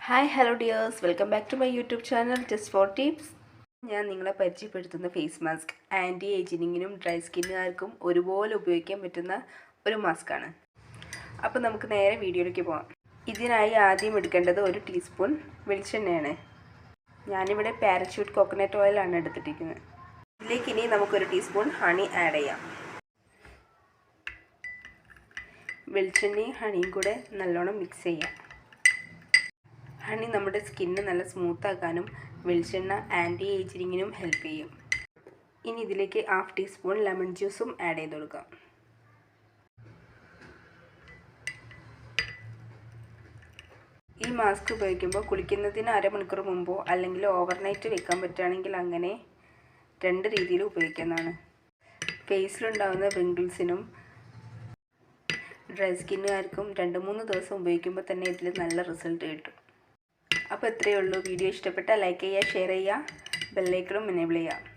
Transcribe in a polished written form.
Hi hello dears, welcome back to my YouTube channel just for tips. ഞാൻ നിങ്ങളെ പരിചയപ്പെടുത്തുന്ന face mask anti ഏജിങ്ങിനും dry സ്കിന്നുകാർക്കും ഒരുപോലെ ഉപയോഗിക്കാൻ പറ്റുന്ന ഒരു മാസ്കാണ്. അപ്പോൾ നമുക്ക് നേരെ വീഡിയോയിലേക്ക് പോകാം. ഇതിനായി ആദ്യം എടുക്കേണ്ടത് 1 ടീസ്പൂൺ വെളിച്ചെണ്ണയാണ്. ഞാനിവിടെ പാരച്യൂട്ട് കോക്കനട്ട് ഓയിലാണ് എടുത്തിട്ടിരിക്കുന്നത്. ഇതിലേക്ക് ഇനി നമുക്കൊരു ടീസ്പൂൺ ഹണി ആഡ് ചെയ്യാം. വെളിച്ചെണ്ണയും ഹണിയും കൂടെ നല്ലോണം മിക്സ് ചെയ്യാം. ഹണി നമ്മുടെ സ്കിന്ന് നല്ല സ്മൂത്താക്കാനും വെളിച്ചെണ്ണ ആൻറ്റി ഏജിങ്ങിനും ഹെൽപ്പ് ചെയ്യും. ഇനി ഇതിലേക്ക് 1/2 ടീസ്പൂൺ ലെമൺ ജ്യൂസും ആഡ് ചെയ്ത് കൊടുക്കാം. ഈ മാസ്ക് ഉപയോഗിക്കുമ്പോൾ കുളിക്കുന്നതിന് അരമണിക്കൂർ മുമ്പോ അല്ലെങ്കിൽ ഓവർനൈറ്റ് വെക്കാൻ പറ്റുകയാണെങ്കിൽ അങ്ങനെ 2 രീതിയിൽ ഉപയോഗിക്കുന്നതാണ്. ഫേസിലുണ്ടാകുന്ന പിമ്പിൾസിനും ഡ്രൈ സ്കിന്നുകാർക്കും 2-3 ദിവസം ഉപയോഗിക്കുമ്പോൾ തന്നെ ഇതിൽ നല്ല റിസൾട്ട് കിട്ടും. അപ്പോൾ ഇത്രയേ ഉള്ളൂ. വീഡിയോ ഇഷ്ടപ്പെട്ടാൽ ലൈക്ക് ചെയ്യുക, ഷെയർ ചെയ്യുക, ബെല്ലൈക്കണും എനേബിൾ ചെയ്യുക.